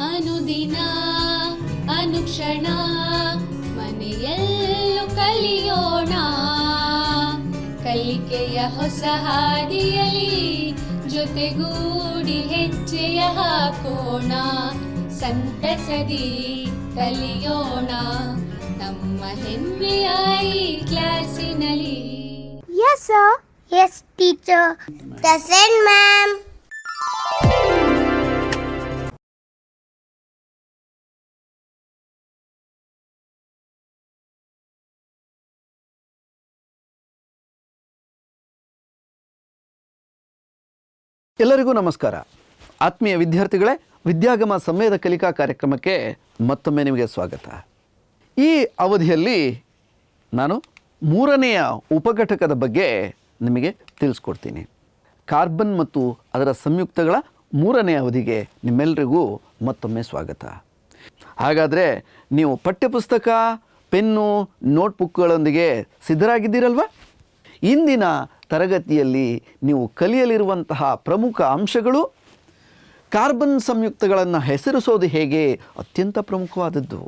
ಅನುದಿನ ಅನುಕ್ಷಣ ಮನೆಯಲ್ಲೂ ಕಲಿಯೋಣ, ಕಲಿಕೆಯ ಹೊಸ ಹಾದಿಯಲಿ ಜೊತೆಗೂಡಿ ಹೆಜ್ಜೆಯ ಹಾಕೋಣ, ಸಂತಸದಿ ಕಲಿಯೋಣ ನಮ್ಮ ಹೆಮ್ಮೆಯ ಈ ಕ್ಲಾಸಿನಲ್ಲಿ. Yes sir. Yes teacher. Present ma'am. ಎಲ್ಲರಿಗೂ ನಮಸ್ಕಾರ. ಆತ್ಮೀಯ ವಿದ್ಯಾರ್ಥಿಗಳೇ, ವಿದ್ಯಾಗಮ ಸಂವೇದ ಕಲಿಕಾ ಕಾರ್ಯಕ್ರಮಕ್ಕೆ ಮತ್ತೊಮ್ಮೆ ನಿಮಗೆ ಸ್ವಾಗತ. ಈ ಅವಧಿಯಲ್ಲಿ ನಾನು ಮೂರನೆಯ ಉಪಘಟಕದ ಬಗ್ಗೆ ನಿಮಗೆ ತಿಳಿಸ್ಕೊಡ್ತೀನಿ. ಕಾರ್ಬನ್ ಮತ್ತು ಅದರ ಸಂಯುಕ್ತಗಳ ಮೂರನೇ ಅವಧಿಗೆ ನಿಮ್ಮೆಲ್ಲರಿಗೂ ಮತ್ತೊಮ್ಮೆ ಸ್ವಾಗತ. ಹಾಗಾದರೆ ನೀವು ಪಠ್ಯಪುಸ್ತಕ, ಪೆನ್ನು, ನೋಟ್ಬುಕ್ಗಳೊಂದಿಗೆ ಸಿದ್ಧರಾಗಿದ್ದೀರಲ್ವ? ಇಂದಿನ ತರಗತಿಯಲ್ಲಿ ನೀವು ಕಲಿಯಲಿರುವಂತಹ ಪ್ರಮುಖ ಅಂಶಗಳು ಕಾರ್ಬನ್ ಸಂಯುಕ್ತಗಳನ್ನು ಹೆಸರಿಸೋದು ಹೇಗೆ ಅತ್ಯಂತ ಪ್ರಮುಖವಾದದ್ದು.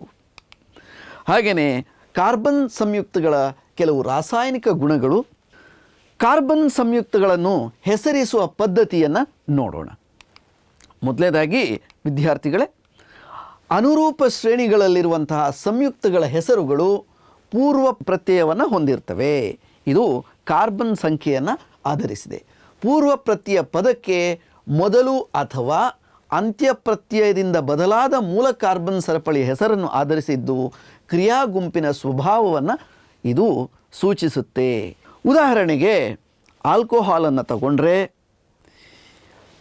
ಹಾಗೆಯೇ ಕಾರ್ಬನ್ ಸಂಯುಕ್ತಗಳ ಕೆಲವು ರಾಸಾಯನಿಕ ಗುಣಗಳು, ಕಾರ್ಬನ್ ಸಂಯುಕ್ತಗಳನ್ನು ಹೆಸರಿಸುವ ಪದ್ಧತಿಯನ್ನು ನೋಡೋಣ. ಮೊದಲನೇದಾಗಿ ವಿದ್ಯಾರ್ಥಿಗಳೇ, ಅನುರೂಪ ಶ್ರೇಣಿಗಳಲ್ಲಿರುವಂತಹ ಸಂಯುಕ್ತಗಳ ಹೆಸರುಗಳು ಪೂರ್ವ ಪ್ರತ್ಯಯವನ್ನು ಹೊಂದಿರ್ತವೆ. ಇದು ಕಾರ್ಬನ್ ಸಂಖ್ಯೆಯನ್ನು ಆಧರಿಸಿದೆ. ಪೂರ್ವ ಪ್ರತ್ಯಯ ಪದಕ್ಕೆ ಮೊದಲು ಅಥವಾ ಅಂತ್ಯ ಪ್ರತ್ಯಯದಿಂದ ಬದಲಾದ ಮೂಲ ಕಾರ್ಬನ್ ಸರಪಳಿಯ ಹೆಸರನ್ನು ಆಧರಿಸಿದ್ದು ಕ್ರಿಯಾ ಗುಂಪಿನ ಸ್ವಭಾವವನ್ನು ಇದು ಸೂಚಿಸುತ್ತೆ. ಉದಾಹರಣೆಗೆ ಆಲ್ಕೋಹಾಲನ್ನು ತಗೊಂಡ್ರೆ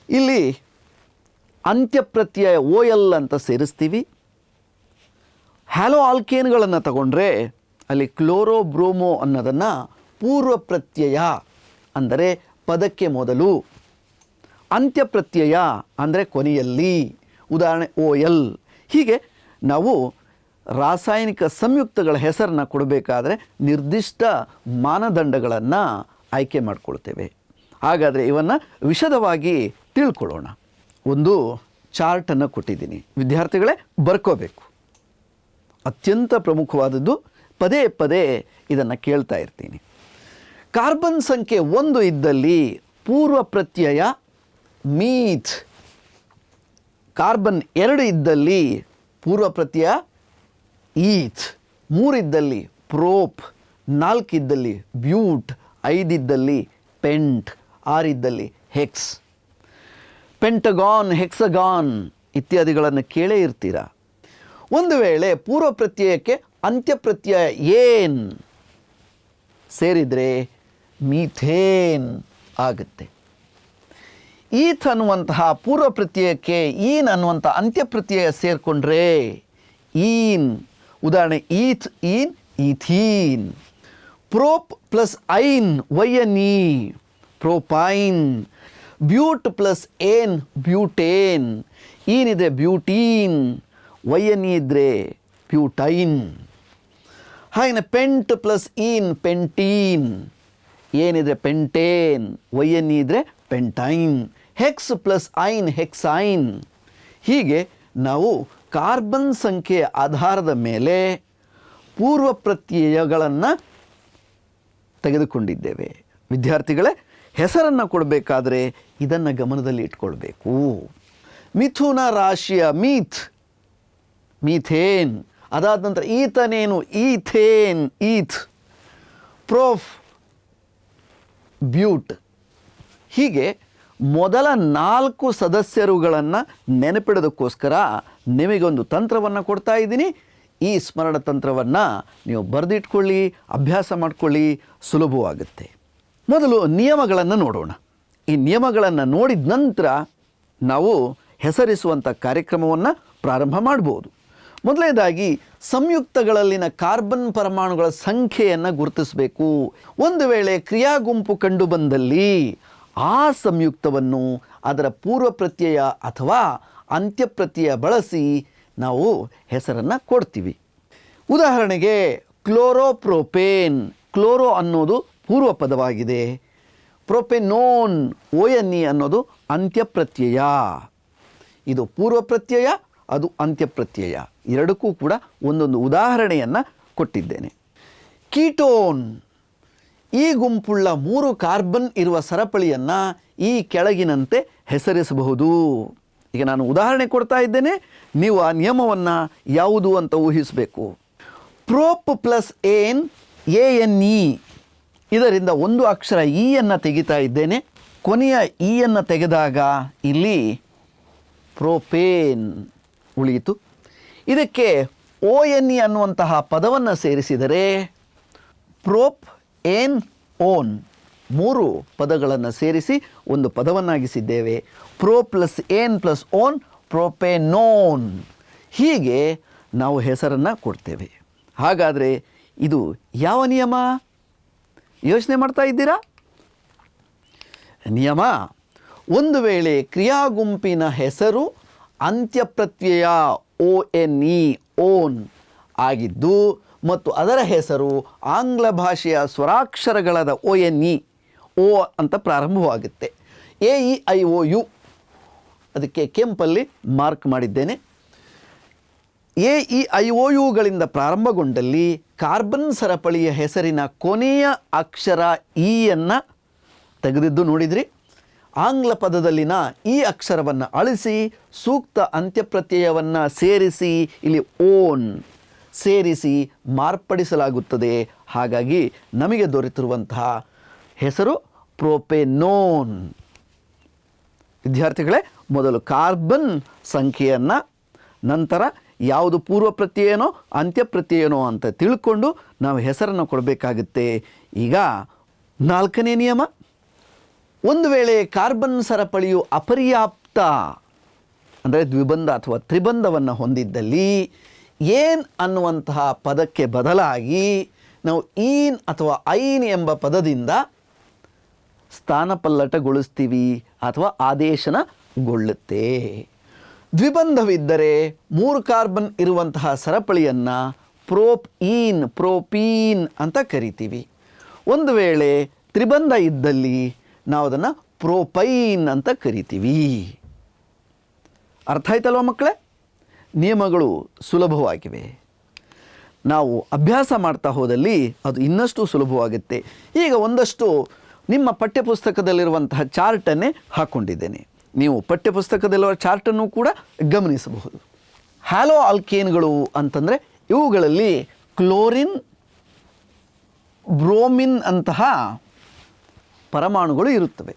ಇಲ್ಲಿ ಅಂತ್ಯ ಪ್ರತ್ಯಯ OL ಅಂತ ಸೇರಿಸ್ತೀವಿ. ಹ್ಯಾಲೋ ಆಲ್ಕೇನ್ಗಳನ್ನು ತಗೊಂಡ್ರೆ ಅಲ್ಲಿ ಕ್ಲೋರೋ ಬ್ರೋಮೋ ಅನ್ನೋದನ್ನು ಪೂರ್ವ ಪ್ರತ್ಯಯ ಅಂದರೆ ಪದಕ್ಕೆ ಮೊದಲು, ಅಂತ್ಯ ಪ್ರತ್ಯಯ ಅಂದರೆ ಕೊನೆಯಲ್ಲಿ, ಉದಾಹರಣೆ OL. ಹೀಗೆ ನಾವು ರಾಸಾಯನಿಕ ಸಂಯುಕ್ತಗಳ ಹೆಸರನ್ನು ಕೊಡಬೇಕಾದ್ರೆ ನಿರ್ದಿಷ್ಟ ಮಾನದಂಡಗಳನ್ನು ಆಯ್ಕೆ ಮಾಡಿಕೊಳ್ತೇವೆ. ಹಾಗಾದರೆ ಇವನ್ನು ವಿಶದವಾಗಿ ತಿಳ್ಕೊಳ್ಳೋಣ. ಒಂದು ಚಾರ್ಟನ್ನು ಕೊಟ್ಟಿದ್ದೀನಿ, ವಿದ್ಯಾರ್ಥಿಗಳೇ ಬರ್ಕೋಬೇಕು. ಅತ್ಯಂತ ಪ್ರಮುಖವಾದದ್ದು, ಪದೇ ಪದೇ ಇದನ್ನು ಕೇಳ್ತಾ ಇರ್ತೀನಿ. ಕಾರ್ಬನ್ ಸಂಖ್ಯೆ 1 ಇದ್ದಲ್ಲಿ ಪೂರ್ವ ಪ್ರತ್ಯಯ ಮೀಥ್. ಕಾರ್ಬನ್ 2 ಇದ್ದಲ್ಲಿ ಪೂರ್ವ ಪ್ರತ್ಯಯ ಈಥ್. 3 ಇದ್ದಲ್ಲಿ ಪ್ರೋಪ್. 4 ಇದ್ದಲ್ಲಿ ಬ್ಯೂಟ್. 5 ಇದ್ದಲ್ಲಿ ಪೆಂಟ್. 6 ಇದ್ದಲ್ಲಿ ಹೆಕ್ಸ್. ಪೆಂಟಗಾನ್, ಹೆಕ್ಸಗಾನ್ ಇತ್ಯಾದಿಗಳನ್ನು ಕೇಳೇ ಇರ್ತೀರ. ಒಂದು ವೇಳೆ ಪೂರ್ವ ಪ್ರತ್ಯಯಕ್ಕೆ ಅಂತ್ಯ ಪ್ರತ್ಯಯ ಏನ್ ಸೇರಿದರೆ ಮೀಥೇನ್ ಆಗುತ್ತೆ. ಈಥ್ ಅನ್ನುವಂತಹ ಪೂರ್ವ ಪ್ರತ್ಯಯಕ್ಕೆ ಈನ್ ಅನ್ನುವಂಥ ಅಂತ್ಯ ಪ್ರತ್ಯಯ ಸೇರಿಕೊಂಡ್ರೆ ಈನ್. ಉದಾಹರಣೆ ಈಥ್, ಈನ್, ಈಥೀನ್. ಪ್ರೋಪ್ ಪ್ಲಸ್ ಐನ್ YNE, ಪ್ರೋಪೈನ್. ಬ್ಯೂಟ್ ಪ್ಲಸ್ ಏನ್ ಬ್ಯೂಟೇನ್. ಈನಿದೆ ಬ್ಯೂಟೀನ್, YNE ಇದ್ದರೆ ಬ್ಯೂಟೈನ್. ಹಾಗೆಯೇ ಪೆಂಟ್ ಪ್ಲಸ್ ಈನ್ ಪೆಂಟೀನ್. ಏನಿದ್ರೆ ಪೆಂಟೇನ್, YNE ಇದ್ದರೆ ಪೆಂಟೈನ್. ಹೆಕ್ಸ್ ಪ್ಲಸ್ ಐನ್ ಹೆಕ್ಸೈನ್. ಹೀಗೆ ನಾವು ಕಾರ್ಬನ್ ಸಂಖ್ಯೆಯ ಆಧಾರದ ಮೇಲೆ ಪೂರ್ವ ಪ್ರತ್ಯಯಗಳನ್ನು ತೆಗೆದುಕೊಂಡಿದ್ದೇವೆ. ವಿದ್ಯಾರ್ಥಿಗಳೇ, ಹೆಸರನ್ನು ಕೊಡಬೇಕಾದ್ರೆ ಇದನ್ನು ಗಮನದಲ್ಲಿ ಇಟ್ಕೊಳ್ಬೇಕು. ಮಿಥುನ ರಾಶಿಯ ಮೀಥ್, ಮೀಥೇನ್. ಅದಾದ ನಂತರ ಈತನೇನು, ಈಥೇನ್, ಈಥ್. ಪ್ರೋಫ್, ಬ್ಯೂಟ್. ಹೀಗೆ ಮೊದಲ 4 ಸದಸ್ಯರುಗಳನ್ನು ನೆನಪಿಡೋದಕ್ಕೋಸ್ಕರ ನಿಮಗೊಂದು ತಂತ್ರವನ್ನು ಕೊಡ್ತಾ ಇದ್ದೀನಿ. ಈ ಸ್ಮರಣ ತಂತ್ರವನ್ನು ನೀವು ಬರೆದಿಟ್ಕೊಳ್ಳಿ, ಅಭ್ಯಾಸ ಮಾಡಿಕೊಳ್ಳಿ, ಸುಲಭವಾಗುತ್ತೆ. ಮೊದಲು ನಿಯಮಗಳನ್ನು ನೋಡೋಣ. ಈ ನಿಯಮಗಳನ್ನು ನೋಡಿದ ನಂತರ ನಾವು ಹೆಸರಿಸುವಂಥ ಕಾರ್ಯಕ್ರಮವನ್ನು ಪ್ರಾರಂಭ ಮಾಡ್ಬೋದು. ಮೊದಲನೇದಾಗಿ ಸಂಯುಕ್ತಗಳಲ್ಲಿನ ಕಾರ್ಬನ್ ಪರಮಾಣುಗಳ ಸಂಖ್ಯೆಯನ್ನು ಗುರುತಿಸಬೇಕು. ಒಂದು ವೇಳೆ ಕ್ರಿಯಾ ಗುಂಪು ಕಂಡುಬಂದಲ್ಲಿ ಆ ಸಂಯುಕ್ತವನ್ನು ಅದರ ಪೂರ್ವ ಪ್ರತ್ಯಯ ಅಥವಾ ಅಂತ್ಯ ಪ್ರತ್ಯಯ ಬಳಸಿ ನಾವು ಹೆಸರನ್ನು ಕೊಡ್ತೀವಿ. ಉದಾಹರಣೆಗೆ ಕ್ಲೋರೋಪ್ರೋಪೇನ್. ಕ್ಲೋರೋ ಅನ್ನೋದು ಪೂರ್ವ ಪದವಾಗಿದೆ. ಪ್ರೊಪೆನೋನ್ ONE ಅನ್ನೋದು ಅಂತ್ಯ ಪ್ರತ್ಯಯ. ಇದು ಪೂರ್ವ ಪ್ರತ್ಯಯ ಅದು ಅಂತ್ಯಪ್ರತ್ಯಯ. ಎರಡಕ್ಕೂ ಕೂಡ ಒಂದೊಂದು ಉದಾಹರಣೆಯನ್ನು ಕೊಟ್ಟಿದ್ದೇನೆ. ಕೀಟೋನ್, ಈ ಗುಂಪುಳ್ಳ 3 ಕಾರ್ಬನ್ ಇರುವ ಸರಪಳಿಯನ್ನು ಈ ಕೆಳಗಿನಂತೆ ಹೆಸರಿಸಬಹುದು. ಈಗ ನಾನು ಉದಾಹರಣೆ ಕೊಡ್ತಾ ಇದ್ದೇನೆ, ನೀವು ಆ ನಿಯಮವನ್ನು ಯಾವುದು ಅಂತ ಊಹಿಸಬೇಕು. ಪ್ರೋಪ್ ಪ್ಲಸ್ ಏನ್ ANE, ಇದರಿಂದ ಒಂದು ಅಕ್ಷರ ಇಯನ್ನು ತೆಗಿತಾ ಇದ್ದೇನೆ. ಕೊನೆಯ ಇಯನ್ನು ತೆಗೆದಾಗ ಇಲ್ಲಿ ಪ್ರೋಪೇನ್ ಉಳಿಯಿತು. ಇದಕ್ಕೆ ONE ಅನ್ನುವಂತಹ ಪದವನ್ನು ಸೇರಿಸಿದರೆ ಪ್ರೋಪ್ ಏನ್ ಓನ್, 3 ಪದಗಳನ್ನು ಸೇರಿಸಿ ಒಂದು ಪದವನ್ನಾಗಿಸಿದ್ದೇವೆ. ಪ್ರೋ ಪ್ಲಸ್ ಏನ್ ಪ್ಲಸ್ ಓನ್, ಪ್ರೋಪೆನೋನ್. ಹೀಗೆ ನಾವು ಹೆಸರನ್ನು ಕೊಡ್ತೇವೆ. ಹಾಗಾದರೆ ಇದು ಯಾವ ನಿಯಮ? ಯೋಚನೆ ಮಾಡ್ತಾ ಇದ್ದೀರಾ? ನಿಯಮ, ಒಂದು ವೇಳೆ ಕ್ರಿಯಾ ಗುಂಪಿನ ಹೆಸರು ಅಂತ್ಯಪ್ರತ್ಯಯ ONE ಓನ್ ಆಗಿದ್ದು ಮತ್ತು ಅದರ ಹೆಸರು ಆಂಗ್ಲ ಭಾಷೆಯ ಸ್ವರಾಕ್ಷರಗಳಾದ ONE ಓ ಅಂತ ಪ್ರಾರಂಭವಾಗುತ್ತೆ. AEIOU, ಅದಕ್ಕೆ ಕೆಂಪಲ್ಲಿ ಮಾರ್ಕ್ ಮಾಡಿದ್ದೇನೆ. AEIOUಗಳಿಂದ ಪ್ರಾರಂಭಗೊಂಡಲ್ಲಿ ಕಾರ್ಬನ್ ಸರಪಳಿಯ ಹೆಸರಿನ ಕೊನೆಯ ಅಕ್ಷರ ಇಯನ್ನು ತೆಗೆದಿದ್ದು ನೋಡಿದ್ರಿ. ಆಂಗ್ಲ ಪದದಲ್ಲಿನ ಈ ಅಕ್ಷರವನ್ನು ಅಳಿಸಿ ಸೂಕ್ತ ಅಂತ್ಯಪ್ರತ್ಯಯವನ್ನು ಸೇರಿಸಿ ಇಲ್ಲಿ ಓನ್ ಸೇರಿಸಿ ಮಾರ್ಪಡಿಸಲಾಗುತ್ತದೆ. ಹಾಗಾಗಿ ನಮಗೆ ದೊರೆತಿರುವಂತಹ ಹೆಸರು ಪ್ರೋಪೆನೋನ್. ವಿದ್ಯಾರ್ಥಿಗಳೇ, ಮೊದಲು ಕಾರ್ಬನ್ ಸಂಖ್ಯೆಯನ್ನು, ನಂತರ ಯಾವುದು ಪೂರ್ವ ಪ್ರತ್ಯಯನೋ ಅಂತ್ಯಪ್ರತ್ಯಯನೋ ಅಂತ ತಿಳ್ಕೊಂಡು ನಾವು ಹೆಸರನ್ನು ಕೊಡಬೇಕಾಗುತ್ತೆ. ಈಗ 4ನೇ ನಿಯಮ, ಒಂದು ವೇಳೆ ಕಾರ್ಬನ್ ಸರಪಳಿಯು ಅಪರ್ಯಾಪ್ತ ಅಂದರೆ ದ್ವಿಬಂಧ ಅಥವಾ ತ್ರಿಬಂಧವನ್ನು ಹೊಂದಿದ್ದಲ್ಲಿ ಏನ್ ಅನ್ನುವಂತಹ ಪದಕ್ಕೆ ಬದಲಾಗಿ ನಾವು ಈನ್ ಅಥವಾ ಐನ್ ಎಂಬ ಪದದಿಂದ ಸ್ಥಾನಪಲ್ಲಟಗೊಳಿಸ್ತೀವಿ ಅಥವಾ ಆದೇಶನಗೊಳ್ಳುತ್ತೆ. ದ್ವಿಬಂಧವಿದ್ದರೆ 3 ಕಾರ್ಬನ್ ಇರುವಂತಹ ಸರಪಳಿಯನ್ನು ಪ್ರೋಪೀನ್ ಅಂತ ಕರಿತೀವಿ. ಒಂದು ವೇಳೆ ತ್ರಿಬಂಧ ಇದ್ದಲ್ಲಿ ನಾವು ಅದನ್ನು ಪ್ರೋಪೈನ್ ಅಂತ ಕರಿತೀವಿ. ಅರ್ಥ ಆಯ್ತಲ್ವ ಮಕ್ಕಳೇ? ನಿಯಮಗಳು ಸುಲಭವಾಗಿವೆ. ನಾವು ಅಭ್ಯಾಸ ಮಾಡ್ತಾ ಹೋದಲ್ಲಿ ಅದು ಇನ್ನಷ್ಟು ಸುಲಭವಾಗುತ್ತೆ. ಈಗ ಒಂದಷ್ಟು ನಿಮ್ಮ ಪಠ್ಯಪುಸ್ತಕದಲ್ಲಿರುವಂತಹ ಚಾರ್ಟನ್ನೇ ಹಾಕ್ಕೊಂಡಿದ್ದೇನೆ. ನೀವು ಪಠ್ಯಪುಸ್ತಕದಲ್ಲಿರುವ ಚಾರ್ಟನ್ನು ಕೂಡ ಗಮನಿಸಬಹುದು. ಹ್ಯಾಲೋ ಆಲ್ಕೇನ್ಗಳು ಅಂತಂದರೆ ಇವುಗಳಲ್ಲಿ ಕ್ಲೋರಿನ್, ಬ್ರೋಮಿನ್ ಅಂತಹ ಪರಮಾಣುಗಳು ಇರುತ್ತವೆ.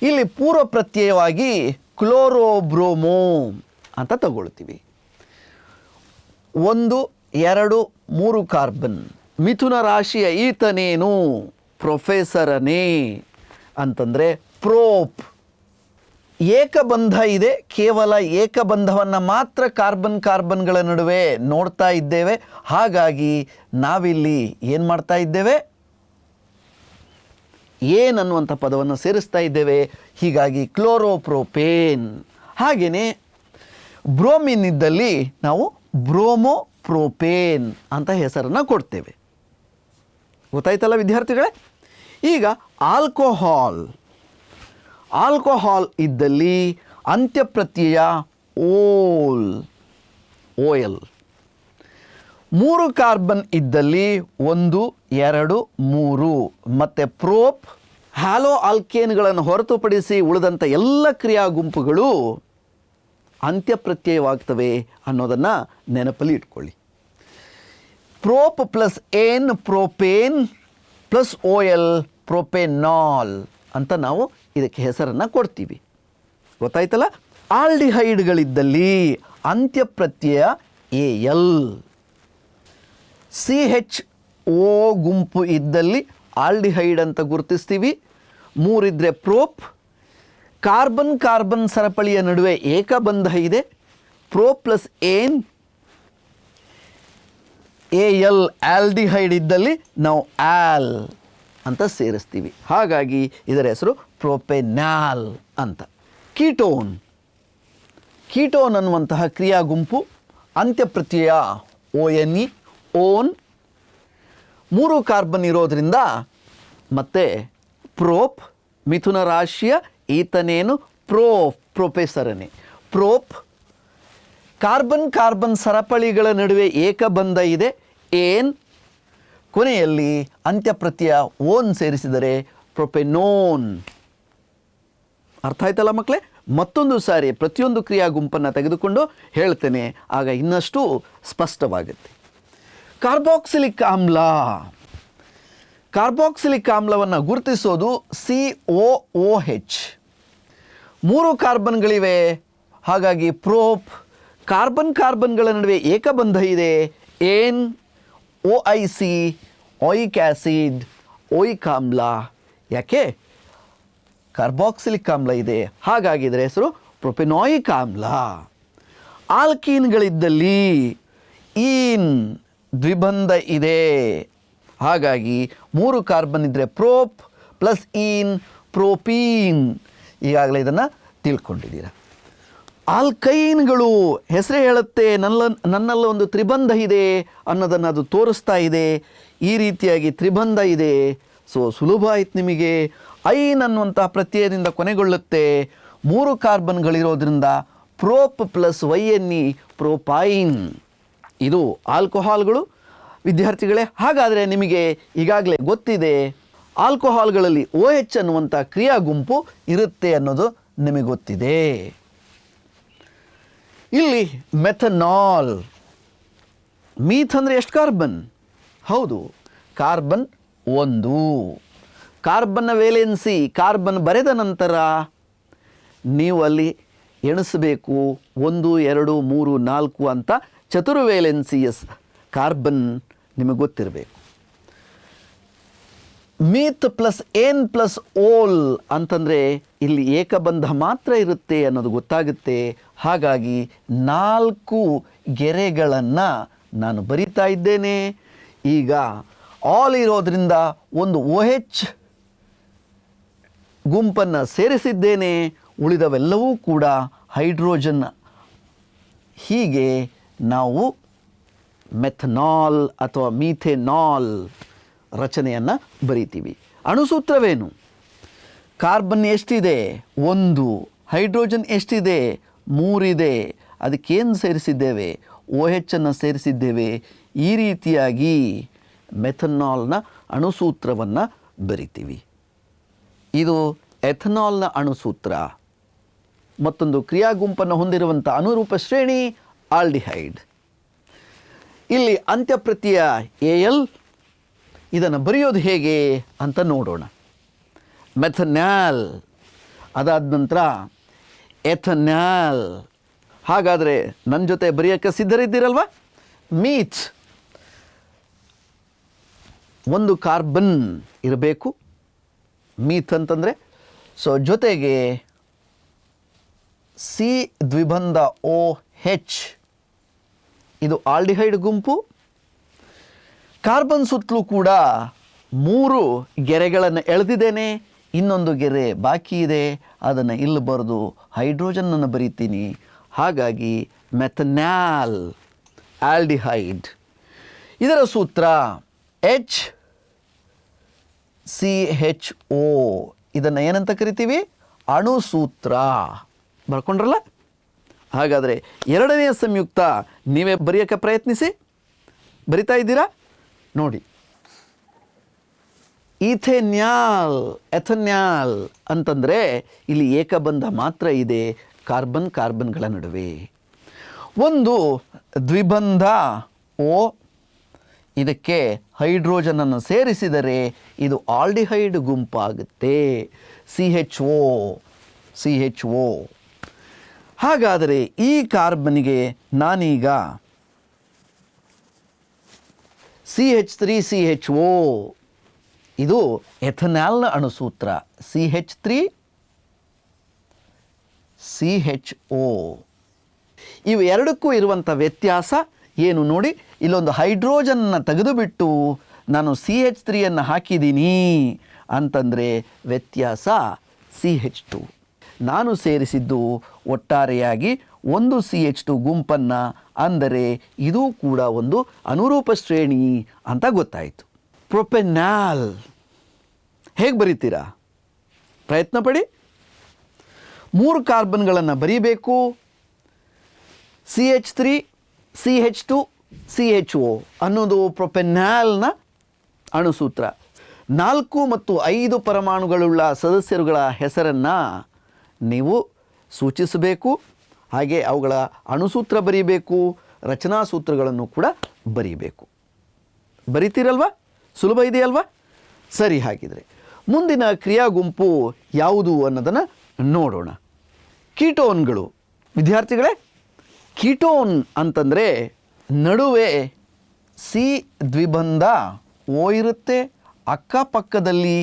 ಇಲ್ಲಿ ಪೂರ್ವ ಪ್ರತ್ಯಯವಾಗಿ ಕ್ಲೋರೋಬ್ರೋಮೋ ಅಂತ ತಗೊಳ್ತೀವಿ. 1, 2, 3 ಕಾರ್ಬನ್, ಮಿಥುನ ರಾಶಿಯ ಈತನೇನು, ಪ್ರೊಫೆಸರನೇ ಅಂತಂದರೆ ಪ್ರೋಪ್. ಏಕಬಂಧ ಇದೆ, ಕೇವಲ ಏಕಬಂಧವನ್ನು ಮಾತ್ರ ಕಾರ್ಬನ್ಗಳ ನಡುವೆ ನೋಡ್ತಾ ಇದ್ದೇವೆ. ಹಾಗಾಗಿ ನಾವಿಲ್ಲಿ ಏನು ಮಾಡ್ತಾ ಇದ್ದೇವೆ? ಏನ್ ಅನ್ನುವಂಥ ಪದವನ್ನು ಸೇರಿಸ್ತಾ ಇದ್ದೇವೆ. ಹೀಗಾಗಿ ಕ್ಲೋರೋಪ್ರೋಪೇನ್. ಹಾಗೆಯೇ ಬ್ರೋಮಿನ್ ಇದ್ದಲ್ಲಿ ನಾವು ಬ್ರೋಮೋಪ್ರೋಪೇನ್ ಅಂತ ಹೆಸರನ್ನು ಕೊಡ್ತೇವೆ. ಗೊತ್ತಾಯ್ತಲ್ಲ ವಿದ್ಯಾರ್ಥಿಗಳೇ? ಈಗ ಆಲ್ಕೋಹಾಲ್ ಇದ್ದಲ್ಲಿ ಅಂತ್ಯಪ್ರತ್ಯಯ OL. 3 ಕಾರ್ಬನ್ ಇದ್ದಲ್ಲಿ 1, 2, 3 ಮತ್ತು ಪ್ರೋಪ್. ಹ್ಯಾಲೋ ಆಲ್ಕೇನ್ಗಳನ್ನು ಹೊರತುಪಡಿಸಿ ಉಳಿದಂಥ ಎಲ್ಲ ಕ್ರಿಯಾ ಗುಂಪುಗಳು ಅಂತ್ಯಪ್ರತ್ಯಯವಾಗ್ತವೆ ಅನ್ನೋದನ್ನು ನೆನಪಲ್ಲಿ ಇಟ್ಕೊಳ್ಳಿ. ಪ್ರೋಪ್ ಪ್ಲಸ್ ಏನ್ ಪ್ರೋಪೇನ್ ಪ್ಲಸ್ OL ಪ್ರೋಪೆನಾಲ್ ಅಂತ ನಾವು ಇದಕ್ಕೆ ಹೆಸರನ್ನು ಕೊಡ್ತೀವಿ. ಗೊತ್ತಾಯ್ತಲ್ಲ? ಆಲ್ಡಿಹೈಡ್ಗಳಿದ್ದಲ್ಲಿ ಅಂತ್ಯಪ್ರತ್ಯಯ AL. CHO ಗುಂಪು ಇದ್ದಲ್ಲಿ ಆಲ್ಡಿಹೈಡ್ ಅಂತ ಗುರುತಿಸ್ತೀವಿ. 3 ಇದ್ದರೆ ಪ್ರೋಪ್. ಕಾರ್ಬನ್ ಸರಪಳಿಯ ನಡುವೆ ಏಕಬಂಧ ಇದೆ. ಪ್ರೋಪ್ ಪ್ಲಸ್ ಏನ್ AL ಆಲ್ಡಿಹೈಡ್ ಇದ್ದಲ್ಲಿ ನಾವು ಆಲ್ ಅಂತ ಸೇರಿಸ್ತೀವಿ. ಹಾಗಾಗಿ ಇದರ ಹೆಸರು ಪ್ರೋಪೆನಾಲ್ ಅಂತ. ಕೀಟೋನ್ ಅನ್ನುವಂತಹ ಕ್ರಿಯಾ ಗುಂಪು ಅಂತ್ಯಪ್ರತ್ಯಯ ONE ಓನ್. 3 ಕಾರ್ಬನ್ ಇರೋದರಿಂದ ಮತ್ತೆ ಪ್ರೋಪ್, ಮಿಥುನ ರಾಶಿಯ ಈತನೇನು, ಪ್ರೊಫೆಸರನೇ. ಪ್ರೋಪ್ ಕಾರ್ಬನ್ ಕಾರ್ಬನ್ ಸರಪಳಿಗಳ ನಡುವೆ ಏಕಬಂಧ ಇದೆ, ಏನ್. ಕೊನೆಯಲ್ಲಿ ಅಂತ್ಯಪ್ರತ್ಯಯ ಓನ್ ಸೇರಿಸಿದರೆ ಪ್ರೊಪೆನೋನ್. ಅರ್ಥ ಆಯ್ತಲ್ಲ ಮಕ್ಕಳೇ? ಮತ್ತೊಂದು ಸಾರಿ ಪ್ರತಿಯೊಂದು ಕ್ರಿಯಾ ಗುಂಪನ್ನು ತೆಗೆದುಕೊಂಡು ಹೇಳ್ತೇನೆ, ಆಗ ಇನ್ನಷ್ಟು ಸ್ಪಷ್ಟವಾಗುತ್ತೆ. ಕಾರ್ಬಾಕ್ಸಿಲಿಕ್ ಆಮ್ಲ. ಕಾರ್ಬಾಕ್ಸಿಲಿಕ್ ಆಮ್ಲವನ್ನು ಗುರುತಿಸೋದು COOH. 3 ಕಾರ್ಬನ್ಗಳಿವೆ, ಹಾಗಾಗಿ ಪ್ರೋಪ್. ಕಾರ್ಬನ್ ಕಾರ್ಬನ್ಗಳ ನಡುವೆ ಏಕಬಂಧ ಇದೆ, ಏನ್. OIC, ಓಯಿಕ್ ಆ್ಯಸಿಡ್, ಓಯಿಕ್ ಆಮ್ಲ. ಯಾಕೆ? ಕಾರ್ಬಾಕ್ಸಿಲಿಕ್ ಆಮ್ಲ ಇದೆ, ಹಾಗಾಗಿ ಇದರ ಹೆಸರು ಪ್ರೊಪೆನಾಯಿಕ್ ಆಮ್ಲ. ಆಲ್ಕೀನ್ಗಳಿದ್ದಲ್ಲಿ ಈನ್ ದ್ವಿಬಂಧ ಇದೆ, ಹಾಗಾಗಿ 3 ಕಾರ್ಬನ್ ಇದ್ದರೆ ಪ್ರೋಪ್ ಪ್ಲಸ್ ಈನ್ ಪ್ರೋಪೀನ್. ಈಗಾಗಲೇ ಇದನ್ನು ತಿಳ್ಕೊಂಡಿದ್ದೀರ. ಆಲ್ಕೈನ್ಗಳು ಹೆಸರೇ ಹೇಳುತ್ತೆ, ನನ್ನಲ್ಲಿ ಒಂದು ತ್ರಿಬಂಧ ಇದೆ ಅನ್ನೋದನ್ನು ಅದು ತೋರಿಸ್ತಾ ಇದೆ. ಈ ರೀತಿಯಾಗಿ ತ್ರಿಬಂಧ ಇದೆ. ಸೊ ಸುಲಭ ಆಯ್ತು ನಿಮಗೆ. ಐನ್ ಅನ್ನುವಂತಹ ಪ್ರತ್ಯಯದಿಂದ ಕೊನೆಗೊಳ್ಳುತ್ತೆ. 3 ಕಾರ್ಬನ್ಗಳಿರೋದ್ರಿಂದ ಪ್ರೋಪ್ ಪ್ಲಸ್ YNE ಪ್ರೋಪೈನ್. ಇದು ಆಲ್ಕೋಹಾಲ್ಗಳು ವಿದ್ಯಾರ್ಥಿಗಳೇ. ಹಾಗಾದರೆ ನಿಮಗೆ ಈಗಾಗಲೇ ಗೊತ್ತಿದೆ ಆಲ್ಕೋಹಾಲ್ಗಳಲ್ಲಿ OH ಅನ್ನುವಂಥ ಕ್ರಿಯಾ ಗುಂಪು ಇರುತ್ತೆ ಅನ್ನೋದು ನಿಮಗೆ ಗೊತ್ತಿದೆ. ಇಲ್ಲಿ ಮೆಥನಾಲ್. ಮೀಥ್ ಅಂದರೆ ಎಷ್ಟು ಕಾರ್ಬನ್? ಹೌದು, ಕಾರ್ಬನ್ 1. ಕಾರ್ಬನ್ನ ವೇಲೆನ್ಸಿ, ಕಾರ್ಬನ್ ಬರೆದ ನಂತರ ನೀವು ಅಲ್ಲಿ ಎಣಿಸಬೇಕು 1, 2, 3, 4 ಅಂತ ಚತುರ್ವೇಲೆನ್ಸಿಯ ಕಾರ್ಬನ್ ನಿಮಗೆ ಗೊತ್ತಿರಬೇಕು. ಮೀತ್ ಪ್ಲಸ್ ಏನ್ ಪ್ಲಸ್ ಓಲ್ ಅಂತಂದರೆ ಇಲ್ಲಿ ಏಕಬಂಧ ಮಾತ್ರ ಇರುತ್ತೆ ಅನ್ನೋದು ಗೊತ್ತಾಗುತ್ತೆ. ಹಾಗಾಗಿ 4 ಗೆರೆಗಳನ್ನು ನಾನು ಬರಿತಾ ಇದ್ದೇನೆ. ಈಗ ಆಲ್ ಇರೋದ್ರಿಂದ ಒಂದು OH ಗುಂಪನ್ನು ಸೇರಿಸಿದ್ದೇನೆ, ಉಳಿದವೆಲ್ಲವೂ ಕೂಡ ಹೈಡ್ರೋಜನ್. ಹೀಗೆ ನಾವು ಮೆಥನಾಲ್ ಅಥವಾ ಮೀಥೆನಾಲ್ ರಚನೆಯನ್ನು ಬರಿತೀವಿ. ಅಣುಸೂತ್ರವೇನು? ಕಾರ್ಬನ್ ಎಷ್ಟಿದೆ? 1. ಹೈಡ್ರೋಜನ್ ಎಷ್ಟಿದೆ? 3 ಇದೆ. ಅದಕ್ಕೇನು ಸೇರಿಸಿದ್ದೇವೆ? OH ಅನ್ನು ಸೇರಿಸಿದ್ದೇವೆ. ಈ ರೀತಿಯಾಗಿ ಮೆಥನಾಲ್ನ ಅಣುಸೂತ್ರವನ್ನು ಬರಿತೀವಿ. ಇದು ಎಥನಾಲ್ನ ಅಣುಸೂತ್ರ. ಮತ್ತೊಂದು ಕ್ರಿಯಾ ಗುಂಪನ್ನು ಹೊಂದಿರುವಂಥ ಅನುರೂಪ ಶ್ರೇಣಿ ಆಲ್ಡಿಹೈಡ್. ಇಲ್ಲಿ ಅಂತ್ಯಪ್ರತ್ಯಯ AL. ಇದನ್ನು ಬರೆಯೋದು ಹೇಗೆ ಅಂತ ನೋಡೋಣ. ಮೆಥನ್ಯಾಲ್, ಅದಾದ ನಂತರ ಎಥನ್ಯಾಲ್. ಹಾಗಾದರೆ ನನ್ನ ಜೊತೆ ಬರೆಯೋಕ್ಕೆ ಸಿದ್ಧರಿದ್ದೀರಲ್ವ? ಮೀಥ್ 1 ಕಾರ್ಬನ್ ಇರಬೇಕು. ಮೀಥ್ ಅಂತಂದರೆ ಸೊ ಜೊತೆಗೆ C ದ್ವಿಬಂಧ OH. ಇದು ಆಲ್ಡಿಹೈಡ್ ಗುಂಪು. ಕಾರ್ಬನ್ ಸುತ್ತಲೂ ಕೂಡ 3 ಗೆರೆಗಳನ್ನು ಎಳೆದಿದ್ದೇನೆ. ಇನ್ನೊಂದು ಗೆರೆ ಬಾಕಿ ಇದೆ, ಅದನ್ನು ಇಲ್ಲಿ ಬರೆದು ಹೈಡ್ರೋಜನನ್ನು ಬರೀತೀನಿ. ಹಾಗಾಗಿ ಮೆಥನ್ಯಾಲ್ ಆಲ್ಡಿಹೈಡ್. ಇದರ ಸೂತ್ರ HCHO. ಇದನ್ನು ಏನಂತ ಕರಿತೀವಿ? ಅಣುಸೂತ್ರ. ಬರ್ಕೊಂಡ್ರಲ್ಲ? ಹಾಗಾದರೆ ಎರಡನೆಯ ಸಂಯುಕ್ತ ನೀವೇ ಬರೆಯೋಕ್ಕೆ ಪ್ರಯತ್ನಿಸಿ. ಬರಿತಾ ಇದ್ದೀರಾ? ನೋಡಿ, ಈಥೆನ್ಯಾಲ್, ಎಥನ್ಯಾಲ್ ಅಂತಂದರೆ ಇಲ್ಲಿ ಏಕಬಂಧ ಮಾತ್ರ ಇದೆ ಕಾರ್ಬನ್ ಕಾರ್ಬನ್ಗಳ ನಡುವೆ. ಒಂದು ದ್ವಿಬಂಧ O, ಇದಕ್ಕೆ ಹೈಡ್ರೋಜನನ್ನು ಸೇರಿಸಿದರೆ ಇದು ಆಲ್ಡಿಹೈಡ್ ಗುಂಪಾಗುತ್ತೆ, CHO. ಹಾಗಾದರೆ ಈ ಕಾರ್ಬನ್ಗೆ ನಾನೀಗ CH3CHO, ಇದು ಎಥನಾಲ್ನ ಅಣುಸೂತ್ರ. CH3CHO. ಇವು ಎರಡಕ್ಕೂ ಇರುವಂಥ ವ್ಯತ್ಯಾಸ ಏನು ನೋಡಿ. ಇಲ್ಲೊಂದು ಹೈಡ್ರೋಜನ್ನ ತೆಗೆದುಬಿಟ್ಟು ನಾನು CH3ಯನ್ನು ಹಾಕಿದ್ದೀನಿ ಅಂತಂದರೆ ವ್ಯತ್ಯಾಸ CH2. ನಾನು ಸೇರಿಸಿದ್ದು ಒಟ್ಟಾರೆಯಾಗಿ ಒಂದು CH2 ಗುಂಪನ್ನು. ಅಂದರೆ ಇದು ಕೂಡ ಒಂದು ಅನುರೂಪ ಶ್ರೇಣಿ ಅಂತ ಗೊತ್ತಾಯಿತು. ಪ್ರೊಪೆನಾಲ್ ಹೇಗೆ ಬರೀತೀರಾ? ಪ್ರಯತ್ನ ಪಡಿ. 3 ಕಾರ್ಬನ್ಗಳನ್ನು ಬರೀಬೇಕು. CH3 CH2 CHO ಅನ್ನೋದು ಪ್ರೊಪೆನಾಲ್ನ ಅಣುಸೂತ್ರ. 4 ಮತ್ತು 5 ಪರಮಾಣುಗಳುಳ್ಳ ಸದಸ್ಯರುಗಳ ಹೆಸರನ್ನು ನೀವು ಸೂಚಿಸಬೇಕು. ಹಾಗೆ ಅವುಗಳ ಅಣುಸೂತ್ರ ಬರೀಬೇಕು, ರಚನಾ ಸೂತ್ರಗಳನ್ನು ಕೂಡ ಬರೀಬೇಕು. ಬರಿತೀರಲ್ವಾ? ಸುಲಭ ಇದೆಯಲ್ವಾ? ಸರಿ, ಹಾಗಿದ್ರೆ ಮುಂದಿನ ಕ್ರಿಯಾ ಗುಂಪು ಯಾವುದು ಅನ್ನೋದನ್ನು ನೋಡೋಣ. ಕೀಟೋನ್ಗಳು. ವಿದ್ಯಾರ್ಥಿಗಳೇ, ಕೀಟೋನ್ ಅಂತಂದರೆ ನಡುವೆ ಸಿ ದ್ವಿಬಂಧ ಓ ಇರುತ್ತೆ, ಅಕ್ಕಪಕ್ಕದಲ್ಲಿ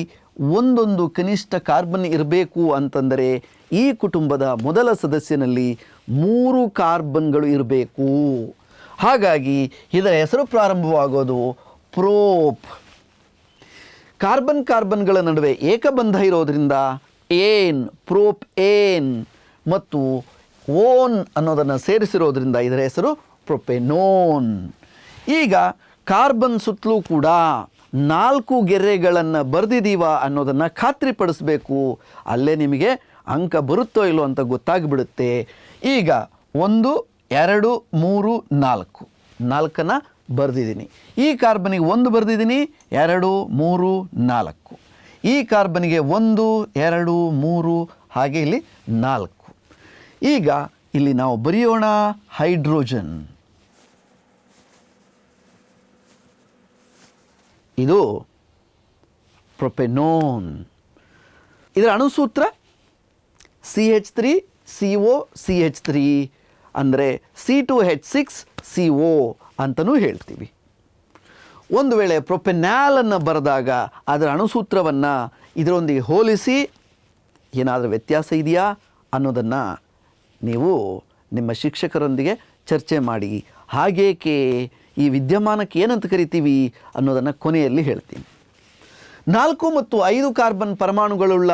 ಒಂದೊಂದು ಕನಿಷ್ಠ ಕಾರ್ಬನ್ ಇರಬೇಕು ಅಂತಂದರೆ ಈ ಕುಟುಂಬದ ಮೊದಲ ಸದಸ್ಯನಲ್ಲಿ 3 ಕಾರ್ಬನ್ಗಳು ಇರಬೇಕು. ಹಾಗಾಗಿ ಇದರ ಹೆಸರು ಪ್ರಾರಂಭವಾಗೋದು ಪ್ರೋಪ್. ಕಾರ್ಬನ್ಗಳ ನಡುವೆ ಏಕಬಂಧ ಇರೋದರಿಂದ ಏನ್, ಪ್ರೋಪ್ ಏನ್ ಮತ್ತು ಓನ್ ಅನ್ನೋದನ್ನು ಸೇರಿಸಿರೋದ್ರಿಂದ ಇದರ ಹೆಸರು ಪ್ರೊಪೆನೋನ್. ಈಗ ಕಾರ್ಬನ್ ಸುತ್ತಲೂ ಕೂಡ 4 ಗೆರೆಗಳನ್ನು ಬರೆದಿದ್ದೀವ ಅನ್ನೋದನ್ನು ಖಾತ್ರಿಪಡಿಸಬೇಕು. ಅಲ್ಲೇ ನಿಮಗೆ ಅಂಕ ಬರುತ್ತೋ ಇಲ್ಲೋ ಅಂತ ಗೊತ್ತಾಗಿಬಿಡುತ್ತೆ. ಈಗ 1 2 3 4 4ನ್ನು ಬರೆದಿದ್ದೀನಿ. ಈ ಕಾರ್ಬನಿಗೆ 1 ಬರೆದಿದ್ದೀನಿ, 2 3 4. ಈ ಕಾರ್ಬನಿಗೆ 1 2 3 ಹಾಗೆ ಇಲ್ಲಿ 4. ಈಗ ಇಲ್ಲಿ ನಾವು ಬರೆಯೋಣ ಹೈಡ್ರೋಜನ್. ಇದು ಪ್ರೊಪೆನೋನ್. ಇದರ ಅಣುಸೂತ್ರ CH3 CO CH3 ಅಂದರೆ C2H6CO ಅಂತಲೂ ಹೇಳ್ತೀವಿ. ಒಂದು ವೇಳೆ ಪ್ರೊಪೆನಾಲನ್ನು ಬರೆದಾಗ ಅದರ ಅಣುಸೂತ್ರವನ್ನು ಇದರೊಂದಿಗೆ ಹೋಲಿಸಿ ಏನಾದರೂ ವ್ಯತ್ಯಾಸ ಇದೆಯಾ ಅನ್ನೋದನ್ನು ನೀವು ನಿಮ್ಮ ಶಿಕ್ಷಕರೊಂದಿಗೆ ಚರ್ಚೆ ಮಾಡಿ. ಹಾಗೇಕೆ ಈ ವಿದ್ಯಮಾನಕ್ಕೆ ಏನಂತ ಕರಿತೀವಿ ಅನ್ನೋದನ್ನು ಕೊನೆಯಲ್ಲಿ ಹೇಳ್ತೀನಿ. 4 ಮತ್ತು 5 ಕಾರ್ಬನ್ ಪರಮಾಣುಗಳುಳ್ಳ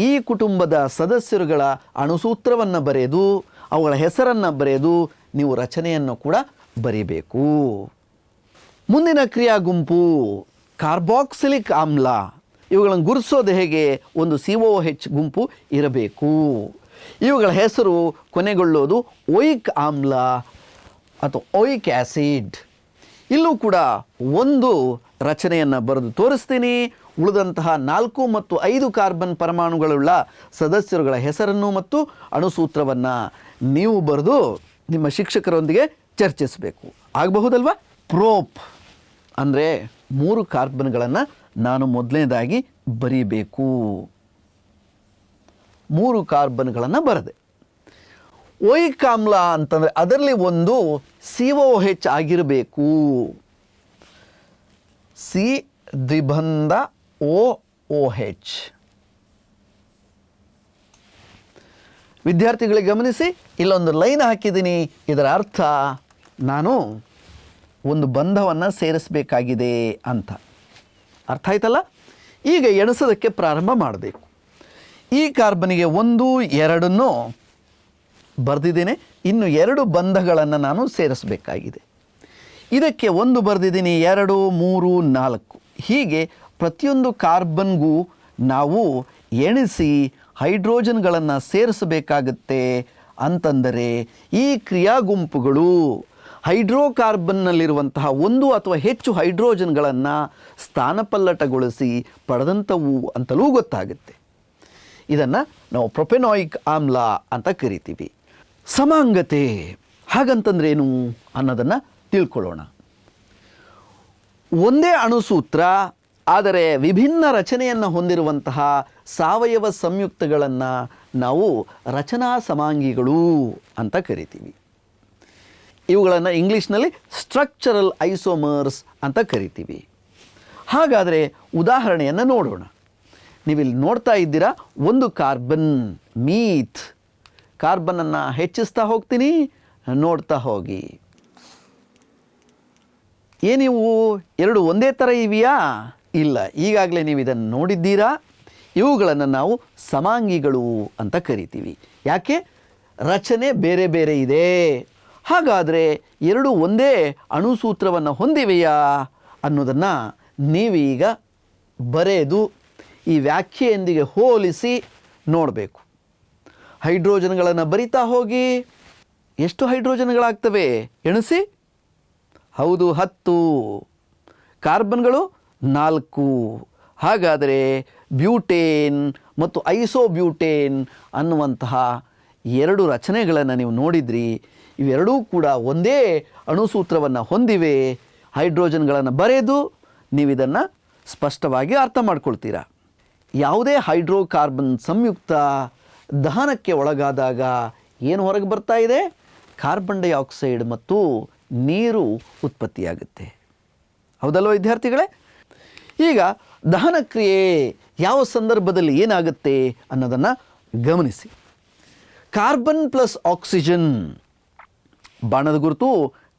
ಈ ಕುಟುಂಬದ ಸದಸ್ಯರುಗಳ ಅಣುಸೂತ್ರವನ್ನು ಬರೆದು ಅವುಗಳ ಹೆಸರನ್ನು ಬರೆದು ನೀವು ರಚನೆಯನ್ನು ಕೂಡ ಬರೀಬೇಕು. ಮುಂದಿನ ಕ್ರಿಯಾ ಗುಂಪು ಕಾರ್ಬಾಕ್ಸಿಲಿಕ್ ಆಮ್ಲ. ಇವುಗಳನ್ನು ಗುರುತಿಸೋದು ಹೇಗೆ? ಒಂದು COH ಗುಂಪು ಇರಬೇಕು. ಇವುಗಳ ಹೆಸರು ಕೊನೆಗೊಳ್ಳೋದು ಓಯಿಕ್ ಆಮ್ಲ ಅಥವಾ ಓಯಿಕ್ ಆ್ಯಸಿಡ್. ಇಲ್ಲೂ ಕೂಡ ಒಂದು ರಚನೆಯನ್ನು ಬರೆದು ತೋರಿಸ್ತೀನಿ. ಉಳಿದಂತಹ 4 ಮತ್ತು 5 ಕಾರ್ಬನ್ ಪರಮಾಣುಗಳುಳ್ಳ ಸದಸ್ಯರುಗಳ ಹೆಸರನ್ನು ಮತ್ತು ಅಣುಸೂತ್ರವನ್ನು ನೀವು ಬರೆದು ನಿಮ್ಮ ಶಿಕ್ಷಕರೊಂದಿಗೆ ಚರ್ಚಿಸಬೇಕು. ಆಗಬಹುದಲ್ವಾ? ಪ್ರೋಪ್ ಅಂದರೆ 3 ಕಾರ್ಬನ್ಗಳನ್ನು ನಾನು ಮೊದಲನೇದಾಗಿ ಬರೀಬೇಕು. 3 ಕಾರ್ಬನ್ಗಳನ್ನು ಬರೆದೆ. ಓಯಿಕ್ ಆಮ್ಲ ಅಂತಂದರೆ ಅದರಲ್ಲಿ ಒಂದು COH ಆಗಿರಬೇಕು. ಸಿ ದ್ವಿಬಂಧ OOH. ವಿದ್ಯಾರ್ಥಿಗಳಿಗೆ ಗಮನಿಸಿ, ಇಲ್ಲೊಂದು ಲೈನ್ ಹಾಕಿದ್ದೀನಿ. ಇದರ ಅರ್ಥ ನಾನು ಒಂದು ಬಂಧವನ್ನು ಸೇರಿಸಬೇಕಾಗಿದೆ ಅಂತ. ಅರ್ಥ ಆಯ್ತಲ್ಲ? ಈಗ ಎಣಿಸೋದಕ್ಕೆ ಪ್ರಾರಂಭ ಮಾಡಬೇಕು. ಈ ಕಾರ್ಬನಿಗೆ 1 2 ಬರೆದಿದ್ದೇನೆ. ಇನ್ನು 2 ಬಂಧಗಳನ್ನು ನಾನು ಸೇರಿಸಬೇಕಾಗಿದೆ. ಇದಕ್ಕೆ 1 ಬರೆದಿದ್ದೀನಿ, 2 3 4. ಹೀಗೆ ಪ್ರತಿಯೊಂದು ಕಾರ್ಬನ್ಗೂ ನಾವು ಎಣಿಸಿ ಹೈಡ್ರೋಜನ್ಗಳನ್ನು ಸೇರಿಸಬೇಕಾಗುತ್ತೆ. ಅಂತಂದರೆ ಈ ಕ್ರಿಯಾ ಗುಂಪುಗಳು ಹೈಡ್ರೋಕಾರ್ಬನ್ನಲ್ಲಿರುವಂತಹ 1 ಅಥವಾ ಹೆಚ್ಚು ಹೈಡ್ರೋಜನ್ಗಳನ್ನು ಸ್ಥಾನಪಲ್ಲಟಗೊಳಿಸಿ ಪಡೆದಂಥವು ಅಂತಲೂ ಗೊತ್ತಾಗುತ್ತೆ. ಇದನ್ನು ನಾವು ಪ್ರೊಪೆನಾಯಿಕ್ ಆಮ್ಲ ಅಂತ ಕರಿತೀವಿ. ಸಮಾಂಗತೆ ಹಾಗಂತಂದ್ರೇನು ಅನ್ನೋದನ್ನು ತಿಳ್ಕೊಳ್ಳೋಣ. ಒಂದೇ ಅಣುಸೂತ್ರ ಆದರೆ ವಿಭಿನ್ನ ರಚನೆಯನ್ನು ಹೊಂದಿರುವಂತಹ ಸಾವಯವ ಸಂಯುಕ್ತಗಳನ್ನು ನಾವು ರಚನಾ ಸಮಾಂಗಿಗಳು ಅಂತ ಕರಿತೀವಿ. ಇವುಗಳನ್ನು ಇಂಗ್ಲೀಷ್ನಲ್ಲಿ ಸ್ಟ್ರಕ್ಚರಲ್ ಐಸೋಮರ್ಸ್ ಅಂತ ಕರಿತೀವಿ. ಹಾಗಾದರೆ ಉದಾಹರಣೆಯನ್ನು ನೋಡೋಣ. ನೀವಿಲ್ಲಿ ನೋಡ್ತಾ ಇದ್ದೀರಾ, ಒಂದು ಕಾರ್ಬನ್ ಮೀಥ್. ಕಾರ್ಬನನ್ನು ಹೆಚ್ಚಿಸ್ತಾ ಹೋಗ್ತೀನಿ, ನೋಡ್ತಾ ಹೋಗಿ. ಏನಿವು 2 ಒಂದೇ ಥರ ಇವೆಯಾ? ಇಲ್ಲ. ಈಗಾಗಲೇ ನೀವು ಇದನ್ನು ನೋಡಿದ್ದೀರಾ. ಇವುಗಳನ್ನು ನಾವು ಸಮಾಂಗಿಗಳು ಅಂತ ಕರಿತೀವಿ. ಯಾಕೆ? ರಚನೆ ಬೇರೆ ಬೇರೆ ಇದೆ. ಹಾಗಾದರೆ 2 ಒಂದೇ ಅಣುಸೂತ್ರವನ್ನು ಹೊಂದಿವೆಯಾ ಅನ್ನೋದನ್ನು ನೀವೀಗ ಬರೆದು ಈ ವ್ಯಾಖ್ಯೆಯೊಂದಿಗೆ ಹೋಲಿಸಿ ನೋಡಬೇಕು. ಹೈಡ್ರೋಜನ್ಗಳನ್ನು ಬರಿತಾ ಹೋಗಿ. ಎಷ್ಟು ಹೈಡ್ರೋಜನ್ಗಳಾಗ್ತವೆ ಎಣಿಸಿ? ಹೌದು, 10. ಕಾರ್ಬನ್ಗಳು 4. ಹಾಗಾದರೆ ಬ್ಯೂಟೇನ್ ಮತ್ತು ಐಸೋಬ್ಯೂಟೇನ್ ಅನ್ನುವಂತಹ 2 ರಚನೆಗಳನ್ನು ನೀವು ನೋಡಿದ್ರಿ. ಇವೆರಡೂ ಕೂಡ ಒಂದೇ ಅಣುಸೂತ್ರವನ್ನು ಹೊಂದಿವೆ. ಹೈಡ್ರೋಜನ್ಗಳನ್ನು ಬರೆದು ನೀವು ಇದನ್ನು ಸ್ಪಷ್ಟವಾಗಿ ಅರ್ಥ ಮಾಡ್ಕೊಳ್ತೀರಾ. ಯಾವುದೇ ಹೈಡ್ರೋಕಾರ್ಬನ್ ಸಂಯುಕ್ತ ದಹನಕ್ಕೆ ಒಳಗಾದಾಗ ಏನು ಹೊರಗೆ ಬರ್ತಾ ಇದೆ? ಕಾರ್ಬನ್ ಡೈಆಕ್ಸೈಡ್ ಮತ್ತು ನೀರು ಉತ್ಪತ್ತಿಯಾಗುತ್ತೆ. ಹೌದಲ್ವ ವಿದ್ಯಾರ್ಥಿಗಳೇ? ಈಗ ದಹನ ಕ್ರಿಯೆ ಯಾವ ಸಂದರ್ಭದಲ್ಲಿ ಏನಾಗುತ್ತೆ ಅನ್ನೋದನ್ನು ಗಮನಿಸಿ. ಕಾರ್ಬನ್ ಪ್ಲಸ್ ಆಕ್ಸಿಜನ್, ಬಾಣದ ಗುರುತು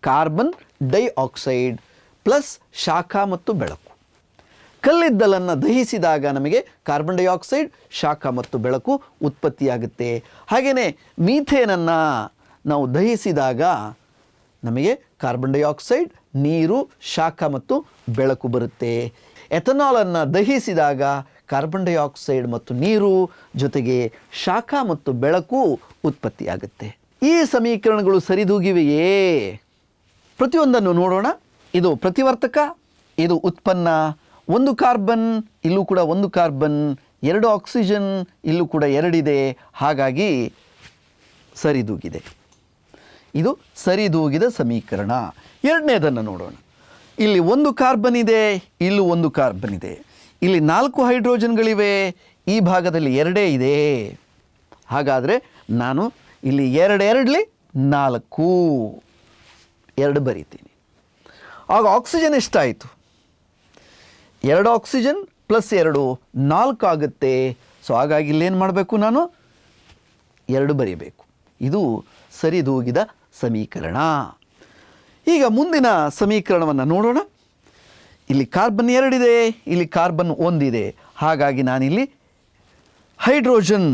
ಕಾರ್ಬನ್ ಡೈಆಕ್ಸೈಡ್ ಪ್ಲಸ್ ಶಾಖ ಮತ್ತು ಬೆಳಕು. ಕಲ್ಲಿದ್ದಲನ್ನು ದಹಿಸಿದಾಗ ನಮಗೆ ಕಾರ್ಬನ್ ಡೈಆಕ್ಸೈಡ್, ಶಾಖ ಮತ್ತು ಬೆಳಕು ಉತ್ಪತ್ತಿಯಾಗುತ್ತೆ. ಹಾಗೆಯೇ ಮೀಥೇನನ್ನು ನಾವು ದಹಿಸಿದಾಗ ನಮಗೆ ಕಾರ್ಬನ್ ಡೈಆಕ್ಸೈಡ್, ನೀರು, ಶಾಖ ಮತ್ತು ಬೆಳಕು ಬರುತ್ತೆ. ಎಥನಾಲನ್ನು ದಹಿಸಿದಾಗ ಕಾರ್ಬನ್ ಡೈಆಕ್ಸೈಡ್ ಮತ್ತು ನೀರು ಜೊತೆಗೆ ಶಾಖ ಮತ್ತು ಬೆಳಕು ಉತ್ಪತ್ತಿಯಾಗುತ್ತೆ. ಈ ಸಮೀಕರಣಗಳು ಸರಿದೂಗಿವೆಯೇ? ಪ್ರತಿಯೊಂದನ್ನು ನೋಡೋಣ. ಇದು ಪ್ರತಿವರ್ತಕ, ಇದು ಉತ್ಪನ್ನ. 1 ಕಾರ್ಬನ್, ಇಲ್ಲೂ ಕೂಡ 1 ಕಾರ್ಬನ್, 2 ಆಕ್ಸಿಜನ್, ಇಲ್ಲೂ ಕೂಡ 2 ಇದೆ. ಹಾಗಾಗಿ ಸರಿದೂಗಿದೆ. ಇದು ಸರಿದೂಗಿದ ಸಮೀಕರಣ. ಎರಡನೇದನ್ನು ನೋಡೋಣ. ಇಲ್ಲಿ 1 ಕಾರ್ಬನ್ ಇದೆ, ಇಲ್ಲೂ 1 ಕಾರ್ಬನ್ ಇದೆ. ಇಲ್ಲಿ 4 ಹೈಡ್ರೋಜನ್ಗಳಿವೆ, ಈ ಭಾಗದಲ್ಲಿ 2 ಇದೆ. ಹಾಗಾದರೆ ನಾನು ಇಲ್ಲಿ 2 2ಲಿ 4, 2 ಬರೀತೀನಿ. ಆಗ ಆಕ್ಸಿಜನ್ ಎಷ್ಟಾಯಿತು? 2 ಆಕ್ಸಿಜನ್ ಪ್ಲಸ್ 2 4 ಆಗುತ್ತೆ. ಸೊ ಹಾಗಾಗಿ ಇಲ್ಲೇನು ಮಾಡಬೇಕು? ನಾನು 2 ಬರೀಬೇಕು. ಇದು ಸರಿದೂಗಿದ ಸಮೀಕರಣ. ಈಗ ಮುಂದಿನ ಸಮೀಕರಣವನ್ನು ನೋಡೋಣ. ಇಲ್ಲಿ ಕಾರ್ಬನ್ 2 ಇದೆ, ಇಲ್ಲಿ ಕಾರ್ಬನ್ 1 ಇದೆ. ಹಾಗಾಗಿ ನಾನಿಲ್ಲಿ ಹೈಡ್ರೋಜನ್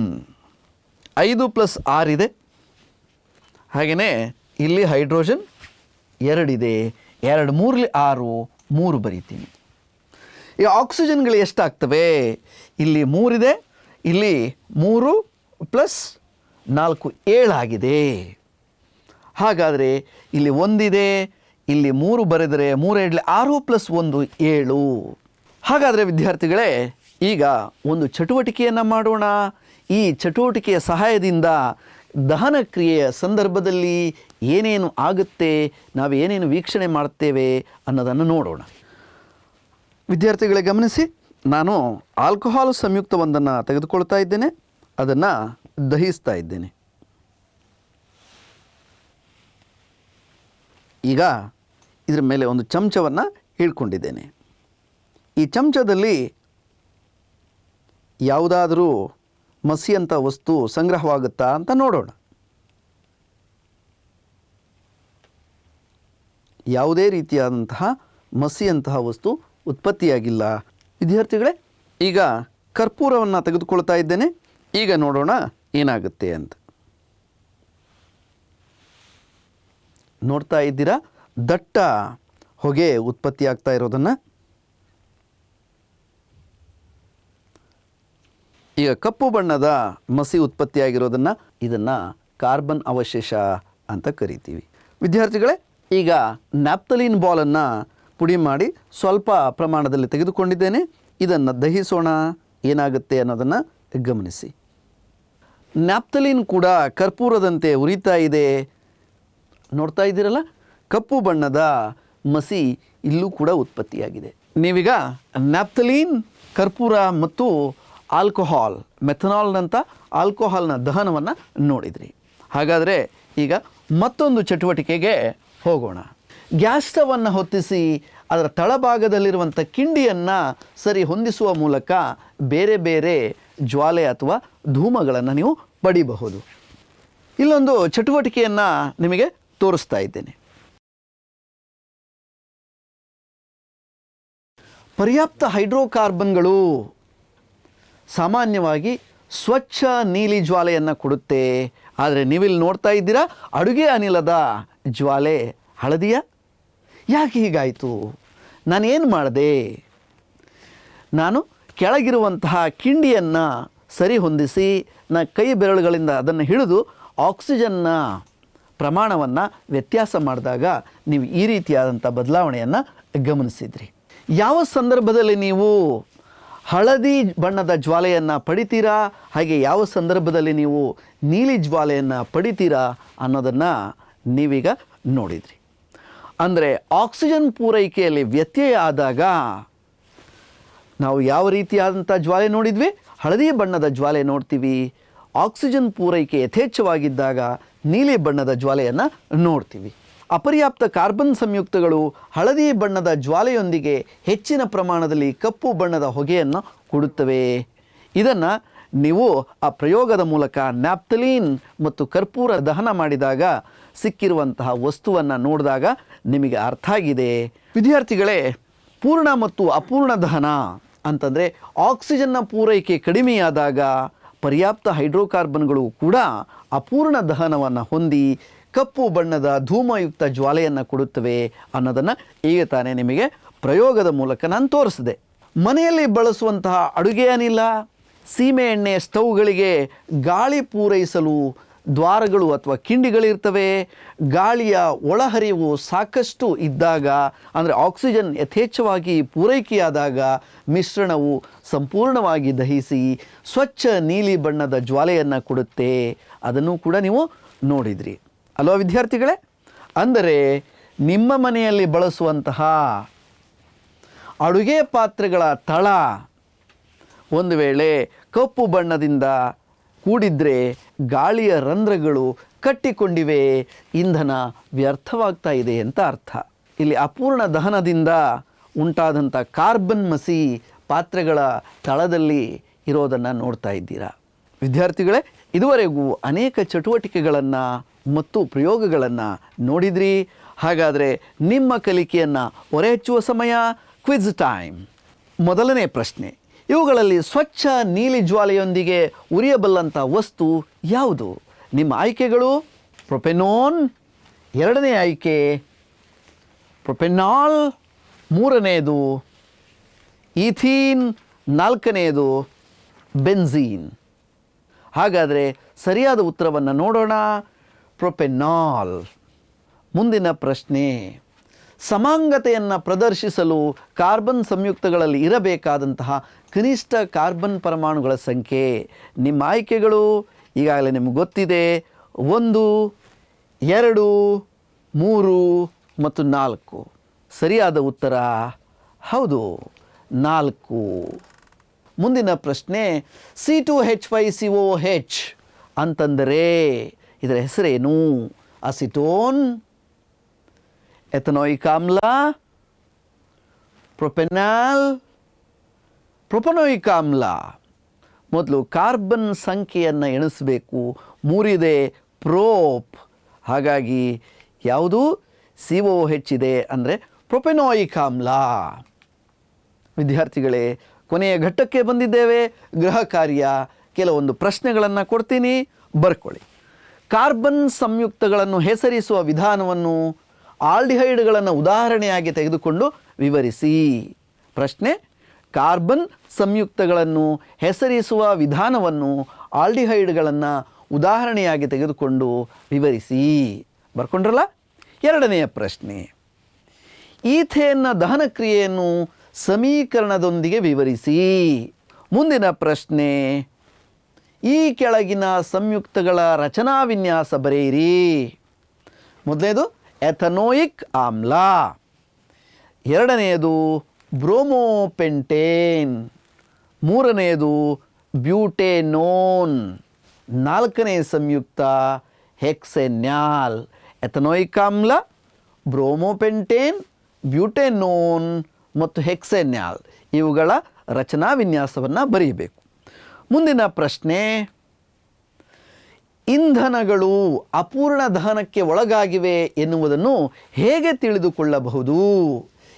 5 + 6 ಇದೆ. ಹಾಗೆಯೇ ಇಲ್ಲಿ ಹೈಡ್ರೋಜನ್ 2 ಇದೆ. 2 3ಲಿ 6, 3 ಬರೀತೀನಿ. ಈ ಆಕ್ಸಿಜನ್ಗಳು ಎಷ್ಟಾಗ್ತವೆ? ಇಲ್ಲಿ 3 ಇದೆ, ಇಲ್ಲಿ 3 + 4 7 ಆಗಿದೆ. ಹಾಗಾದರೆ ಇಲ್ಲಿ 1 ಇದೆ, ಇಲ್ಲಿ 3 ಬರೆದರೆ 3 2 6 + 1 7. ಹಾಗಾದರೆ ವಿದ್ಯಾರ್ಥಿಗಳೇ, ಈಗ ಒಂದು ಚಟುವಟಿಕೆಯನ್ನು ಮಾಡೋಣ. ಈ ಚಟುವಟಿಕೆಯ ಸಹಾಯದಿಂದ ದಹನ ಕ್ರಿಯೆಯ ಸಂದರ್ಭದಲ್ಲಿ ಏನೇನು ಆಗುತ್ತೆ, ನಾವು ಏನೇನು ವೀಕ್ಷಣೆ ಮಾಡ್ತೇವೆ ಅನ್ನೋದನ್ನು ನೋಡೋಣ. ವಿದ್ಯಾರ್ಥಿಗಳೇ ಗಮನಿಸಿ, ನಾನು ಆಲ್ಕೋಹಾಲ್ ಸಂಯುಕ್ತವೊಂದನ್ನು ತೆಗೆದುಕೊಳ್ತಾ ಇದ್ದೇನೆ, ಅದನ್ನು ದಹಿಸ್ತಾ ಇದ್ದೇನೆ. ಈಗ ಇದರ ಮೇಲೆ ಒಂದು ಚಮಚವನ್ನು ಹಿಡ್ಕೊಂಡಿದ್ದೇನೆ. ಈ ಚಮಚದಲ್ಲಿ ಯಾವುದಾದರೂ ಮಸಿಯಂಥ ವಸ್ತು ಸಂಗ್ರಹವಾಗುತ್ತಾ ಅಂತ ನೋಡೋಣ. ಯಾವುದೇ ರೀತಿಯಾದಂತಹ ಮಸಿಯಂತಹ ವಸ್ತು ಉತ್ಪತ್ತಿಯಾಗಿಲ್ಲ. ವಿದ್ಯಾರ್ಥಿಗಳೇ, ಈಗ ಕರ್ಪೂರವನ್ನು ತೆಗೆದುಕೊಳ್ತಾ ಇದ್ದೇನೆ. ಈಗ ನೋಡೋಣ ಏನಾಗುತ್ತೆ ಅಂತ. ನೋಡ್ತಾ ಇದ್ದೀರಾ ದಟ್ಟ ಹೊಗೆ ಉತ್ಪತ್ತಿಯಾಗ್ತಾ ಇರೋದನ್ನು. ಈಗ ಕಪ್ಪು ಬಣ್ಣದ ಮಸಿ ಉತ್ಪತ್ತಿಯಾಗಿರೋದನ್ನು, ಇದನ್ನು ಕಾರ್ಬನ್ ಅವಶೇಷ ಅಂತ ಕರಿತೀವಿ. ವಿದ್ಯಾರ್ಥಿಗಳೇ, ಈಗ ನ್ಯಾಪ್ತಲೀನ್ ಬಾಲನ್ನು ಪುಡಿ ಮಾಡಿ ಸ್ವಲ್ಪ ಪ್ರಮಾಣದಲ್ಲಿ ತೆಗೆದುಕೊಂಡಿದ್ದೇನೆ. ಇದನ್ನು ದಹಿಸೋಣ, ಏನಾಗುತ್ತೆ ಅನ್ನೋದನ್ನು ಗಮನಿಸಿ. ನ್ಯಾಪ್ತಲೀನ್ ಕೂಡ ಕರ್ಪೂರದಂತೆ ಉರಿತಾ ಇದೆ. ನೋಡ್ತಾ ಇದ್ದೀರಲ್ಲ, ಕಪ್ಪು ಬಣ್ಣದ ಮಸಿ ಇಲ್ಲೂ ಕೂಡ ಉತ್ಪತ್ತಿಯಾಗಿದೆ. ನೀವೀಗ ನ್ಯಾಪ್ತಲೀನ್, ಕರ್ಪೂರ ಮತ್ತು ಆಲ್ಕೋಹಾಲ್, ಮೆಥನಾಲ್ನಂಥ ಆಲ್ಕೋಹಾಲ್ನ ದಹನವನ್ನು ನೋಡಿದ್ರಿ. ಹಾಗಾದರೆ ಈಗ ಮತ್ತೊಂದು ಚಟುವಟಿಕೆಗೆ ಹೋಗೋಣ. ಗ್ಯಾಸ್ ಸ್ಟವನ್ನು ಹೊತ್ತಿಸಿ ಅದರ ತಳಭಾಗದಲ್ಲಿರುವಂಥ ಕಿಂಡಿಯನ್ನು ಸರಿ ಹೊಂದಿಸುವ ಮೂಲಕ ಬೇರೆ ಬೇರೆ ಜ್ವಾಲೆ ಅಥವಾ ಧೂಮಗಳನ್ನು ನೀವು ಪಡಿಬಹುದು. ಇಲ್ಲೊಂದು ಚಟುವಟಿಕೆಯನ್ನು ನಿಮಗೆ ತೋರಿಸ್ತಾ ಇದ್ದೇನೆ. ಪರ್ಯಾಪ್ತ ಹೈಡ್ರೋಕಾರ್ಬನ್ಗಳು ಸಾಮಾನ್ಯವಾಗಿ ಸ್ವಚ್ಛ ನೀಲಿ ಜ್ವಾಲೆಯನ್ನು ಕೊಡುತ್ತೆ. ಆದರೆ ನೀವಿಲ್ಲಿ ನೋಡ್ತಾ ಇದ್ದೀರಾ, ಅಡುಗೆ ಅನಿಲದ ಜ್ವಾಲೆ ಹಳದಿಯ. ಯಾಕೆ ಹೀಗಾಯಿತು? ನಾನೇನು ಮಾಡಿದೆ? ನಾನು ಕೆಳಗಿರುವಂತಹ ಕಿಂಡಿಯನ್ನು ಸರಿ ಹೊಂದಿಸಿ ಕೈ ಬೆರಳುಗಳಿಂದ ಅದನ್ನು ಹಿಡಿದು ಆಕ್ಸಿಜನ್ನ ಪ್ರಮಾಣವನ್ನು ವ್ಯತ್ಯಾಸ ಮಾಡಿದಾಗ ನೀವು ಈ ರೀತಿಯಾದಂಥ ಬದಲಾವಣೆಯನ್ನು ಗಮನಿಸಿದ್ರಿ. ಯಾವ ಸಂದರ್ಭದಲ್ಲಿ ನೀವು ಹಳದಿ ಬಣ್ಣದ ಜ್ವಾಲೆಯನ್ನು ಪಡಿತೀರಾ, ಹಾಗೆ ಯಾವ ಸಂದರ್ಭದಲ್ಲಿ ನೀವು ನೀಲಿ ಜ್ವಾಲೆಯನ್ನು ಪಡಿತೀರಾ ಅನ್ನೋದನ್ನು ನೀವೀಗ ನೋಡಿದ್ರಿ. ಅಂದರೆ ಆಕ್ಸಿಜನ್ ಪೂರೈಕೆಯಲ್ಲಿ ವ್ಯತ್ಯಯ ಆದಾಗ ನಾವು ಯಾವ ರೀತಿಯಾದಂಥ ಜ್ವಾಲೆ ನೋಡಿದ್ವಿ, ಹಳದಿ ಬಣ್ಣದ ಜ್ವಾಲೆ ನೋಡ್ತೀವಿ. ಆಕ್ಸಿಜನ್ ಪೂರೈಕೆ ಯಥೇಚ್ಛವಾಗಿದ್ದಾಗ ನೀಲಿ ಬಣ್ಣದ ಜ್ವಾಲೆಯನ್ನು ನೋಡ್ತೀವಿ. ಅಪರ್ಯಾಪ್ತ ಕಾರ್ಬನ್ ಸಂಯುಕ್ತಗಳು ಹಳದಿ ಬಣ್ಣದ ಜ್ವಾಲೆಯೊಂದಿಗೆ ಹೆಚ್ಚಿನ ಪ್ರಮಾಣದಲ್ಲಿ ಕಪ್ಪು ಬಣ್ಣದ ಹೊಗೆಯನ್ನು ಕೊಡುತ್ತವೆ. ಇದನ್ನು ನೀವು ಆ ಪ್ರಯೋಗದ ಮೂಲಕ ನ್ಯಾಪ್ಥಲೀನ್ ಮತ್ತು ಕರ್ಪೂರ ದಹನ ಮಾಡಿದಾಗ ಸಿಕ್ಕಿರುವಂತಹ ವಸ್ತುವನ್ನು ನೋಡಿದಾಗ ನಿಮಗೆ ಅರ್ಥ ಆಗಿದೆ. ವಿದ್ಯಾರ್ಥಿಗಳೇ, ಪೂರ್ಣ ಮತ್ತು ಅಪೂರ್ಣ ದಹನ ಅಂತಂದರೆ ಆಕ್ಸಿಜನ್ನ ಪೂರೈಕೆ ಕಡಿಮೆಯಾದಾಗ ಪರ್ಯಾಪ್ತ ಹೈಡ್ರೋಕಾರ್ಬನ್ಗಳು ಕೂಡ ಅಪೂರ್ಣ ದಹನವನ್ನು ಹೊಂದಿ ಕಪ್ಪು ಬಣ್ಣದ ಧೂಮಯುಕ್ತ ಜ್ವಾಲೆಯನ್ನು ಕೊಡುತ್ತವೆ ಅನ್ನೋದನ್ನು ಈಗ ತಾನೇ ನಿಮಗೆ ಪ್ರಯೋಗದ ಮೂಲಕ ನಾನು ತೋರಿಸಿದೆ. ಮನೆಯಲ್ಲಿ ಬಳಸುವಂತಹ ಅಡುಗೆ ಅನಿಲ, ಸೀಮೆ ಎಣ್ಣೆ ಸ್ಟವ್ಗಳಿಗೆ ಗಾಳಿ ಪೂರೈಸಲು ದ್ವಾರಗಳು ಅಥವಾ ಕಿಂಡಿಗಳಿರ್ತವೆ. ಗಾಳಿಯ ಒಳಹರಿವು ಸಾಕಷ್ಟು ಇದ್ದಾಗ, ಅಂದರೆ ಆಕ್ಸಿಜನ್ ಯಥೇಚ್ಛವಾಗಿ ಪೂರೈಕೆಯಾದಾಗ ಮಿಶ್ರಣವು ಸಂಪೂರ್ಣವಾಗಿ ದಹಿಸಿ ಸ್ವಚ್ಛ ನೀಲಿ ಬಣ್ಣದ ಜ್ವಾಲೆಯನ್ನು ಕೊಡುತ್ತೆ. ಅದನ್ನು ಕೂಡ ನೀವು ನೋಡಿದ್ರಿ ಅಲ್ವಾ ವಿದ್ಯಾರ್ಥಿಗಳೇ? ಅಂದರೆ ನಿಮ್ಮ ಮನೆಯಲ್ಲಿ ಬಳಸುವಂತಹ ಅಡುಗೆ ಪಾತ್ರೆಗಳ ತಳ ಒಂದು ವೇಳೆ ಕಪ್ಪು ಬಣ್ಣದಿಂದ ಕೂಡಿದ್ರೆ ಗಾಳಿಯ ರಂಧ್ರಗಳು ಕಟ್ಟಿಕೊಂಡಿವೆ, ಇಂಧನ ವ್ಯರ್ಥವಾಗ್ತಾ ಇದೆ ಅಂತ ಅರ್ಥ. ಇಲ್ಲಿ ಅಪೂರ್ಣ ದಹನದಿಂದ ಉಂಟಾದಂಥ ಕಾರ್ಬನ್ ಮಸಿ ಪಾತ್ರೆಗಳ ತಳದಲ್ಲಿ ಇರೋದನ್ನು ನೋಡ್ತಾ ಇದ್ದೀರಾ. ವಿದ್ಯಾರ್ಥಿಗಳೇ, ಇದುವರೆಗೂ ಅನೇಕ ಚಟುವಟಿಕೆಗಳನ್ನು ಮತ್ತು ಪ್ರಯೋಗಗಳನ್ನು ನೋಡಿದ್ರಿ. ಹಾಗಾದರೆ ನಿಮ್ಮ ಕಲಿಕೆಯನ್ನು ಹೊರಹೆಚ್ಚುವ ಸಮಯ, ಕ್ವಿಜ್ ಟೈಮ್. ಮೊದಲನೇ ಪ್ರಶ್ನೆ, ಇವುಗಳಲ್ಲಿ ಸ್ವಚ್ಛ ನೀಲಿ ಜ್ವಾಲೆಯೊಂದಿಗೆ ಉರಿಯಬಲ್ಲಂಥ ವಸ್ತು ಯಾವುದು? ನಿಮ್ಮ ಆಯ್ಕೆಗಳು: ಪ್ರೊಪೆನೋನ್ ಎರಡನೇ ಆಯ್ಕೆ, ಪ್ರೊಪೆನಾಲ್ ಮೂರನೆಯದು, ಈಥೀನ್ ನಾಲ್ಕನೆಯದು, ಬೆನ್ಝೀನ್. ಹಾಗಾದರೆ ಸರಿಯಾದ ಉತ್ತರವನ್ನು ನೋಡೋಣ. ಪ್ರೊಪೆನಾಲ್. ಮುಂದಿನ ಪ್ರಶ್ನೆ, ಸಮಾಂಗತೆಯನ್ನು ಪ್ರದರ್ಶಿಸಲು ಕಾರ್ಬನ್ ಸಂಯುಕ್ತಗಳಲ್ಲಿ ಇರಬೇಕಾದಂತಹ ಕನಿಷ್ಠ ಕಾರ್ಬನ್ ಪರಮಾಣುಗಳ ಸಂಖ್ಯೆ. ನಿಮ್ಮ ಆಯ್ಕೆಗಳು ಈಗಾಗಲೇ ನಿಮಗೆ ಗೊತ್ತಿದೆ: 1, 2, 3 ಮತ್ತು 4. ಸರಿಯಾದ ಉತ್ತರ ಹೌದು, 4. ಮುಂದಿನ ಪ್ರಶ್ನೆ, C2H5COOH ಅಂತಂದರೆ ಇದರ ಹೆಸರೇನು? ಅಸಿಟೋನ್, ಎಥನೋಯಿಕ್ ಆಮ್ಲ, ಪ್ರೊಪೆನಾಲ್, ಪ್ರೊಪನೋಯಿಕ್ ಆಮ್ಲ. ಮೊದಲು ಕಾರ್ಬನ್ ಸಂಖ್ಯೆಯನ್ನು ಎಣಿಸಬೇಕು. 3 ಇದೆ, ಪ್ರೋಪ್. ಹಾಗಾಗಿ ಯಾವುದು? COOH ಇದೆ, ಅಂದರೆ ಪ್ರೊಪೆನೋಯಿಕ್ ಆಮ್ಲ. ವಿದ್ಯಾರ್ಥಿಗಳೇ, ಕೊನೆಯ ಘಟ್ಟಕ್ಕೆ ಬಂದಿದ್ದೇವೆ. ಗೃಹ ಕಾರ್ಯ, ಕೆಲವೊಂದು ಪ್ರಶ್ನೆಗಳನ್ನು ಕೊಡ್ತೀನಿ, ಬರ್ಕೊಳ್ಳಿ. ಕಾರ್ಬನ್ ಸಂಯುಕ್ತಗಳನ್ನು ಹೆಸರಿಸುವ ವಿಧಾನವನ್ನು ಆಲ್ಡಿಹೈಡ್ಗಳನ್ನು ಉದಾಹರಣೆಯಾಗಿ ತೆಗೆದುಕೊಂಡು ವಿವರಿಸಿ. ಪ್ರಶ್ನೆ: ಕಾರ್ಬನ್ ಸಂಯುಕ್ತಗಳನ್ನು ಹೆಸರಿಸುವ ವಿಧಾನವನ್ನು ಆಲ್ಡಿಹೈಡ್ಗಳನ್ನು ಉದಾಹರಣೆಯಾಗಿ ತೆಗೆದುಕೊಂಡು ವಿವರಿಸಿ. ಬರ್ಕೊಂಡ್ರಲ್ಲ? ಎರಡನೆಯ ಪ್ರಶ್ನೆ, ಈಥೇನ್ನ ದಹನ ಕ್ರಿಯೆಯನ್ನು ಸಮೀಕರಣದೊಂದಿಗೆ ವಿವರಿಸಿ. ಮುಂದಿನ ಪ್ರಶ್ನೆ, ಈ ಕೆಳಗಿನ ಸಂಯುಕ್ತಗಳ ರಚನಾ ವಿನ್ಯಾಸ ಬರೆಯಿರಿ. ಮೊದಲನೇದು ಎಥನೋಯಿಕ್ ಆಮ್ಲ, ಎರಡನೆಯದು ಬ್ರೋಮೋಪೆಂಟೇನ್, ಮೂರನೆಯದು ಬ್ಯೂಟೆನೋನ್, ನಾಲ್ಕನೇ ಸಂಯುಕ್ತ ಹೆಕ್ಸೆನ್ಯಾಲ್. ಎಥನೋಯಿಕ್ ಆಮ್ಲ, ಬ್ರೋಮೋಪೆಂಟೇನ್, ಬ್ಯೂಟೆನೋನ್ ಮತ್ತು ಹೆಕ್ಸೆನ್ಯಾಲ್ ಇವುಗಳ ರಚನಾ ವಿನ್ಯಾಸವನ್ನು ಬರೆಯಬೇಕು. ಮುಂದಿನ ಪ್ರಶ್ನೆ, ಇಂಧನಗಳು ಅಪೂರ್ಣ ದಹನಕ್ಕೆ ಒಳಗಾಗಿವೆ ಎನ್ನುವುದನ್ನು ಹೇಗೆ ತಿಳಿದುಕೊಳ್ಳಬಹುದು?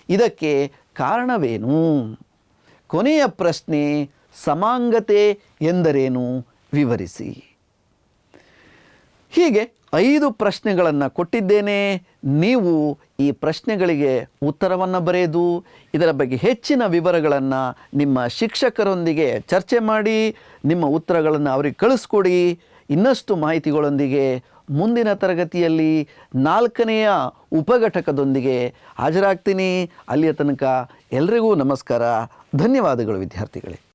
ಇದಕ್ಕೆ ಕಾರಣವೇನು? ಕೊನೆಯ ಪ್ರಶ್ನೆ, ಸಮಾಂಗತೆ ಎಂದರೇನು? ವಿವರಿಸಿ. ಹೀಗೆ 5 ಪ್ರಶ್ನೆಗಳನ್ನು ಕೊಟ್ಟಿದ್ದೇನೆ. ನೀವು ಈ ಪ್ರಶ್ನೆಗಳಿಗೆ ಉತ್ತರವನ್ನು ಬರೆದು ಇದರ ಬಗ್ಗೆ ಹೆಚ್ಚಿನ ವಿವರಗಳನ್ನು ನಿಮ್ಮ ಶಿಕ್ಷಕರೊಂದಿಗೆ ಚರ್ಚೆ ಮಾಡಿ ನಿಮ್ಮ ಉತ್ತರಗಳನ್ನು ಅವರಿಗೆ ಕಳಿಸ್ಕೊಡಿ. ಇನ್ನಷ್ಟು ಮಾಹಿತಿಗಳೊಂದಿಗೆ ಮುಂದಿನ ತರಗತಿಯಲ್ಲಿ 4ನೆಯ ಉಪಘಟಕದೊಂದಿಗೆ ಹಾಜರಾಗ್ತೀನಿ. ಅಲ್ಲಿಯ ತನಕ ಎಲ್ರಿಗೂ ನಮಸ್ಕಾರ. ಧನ್ಯವಾದಗಳು ವಿದ್ಯಾರ್ಥಿಗಳೇ.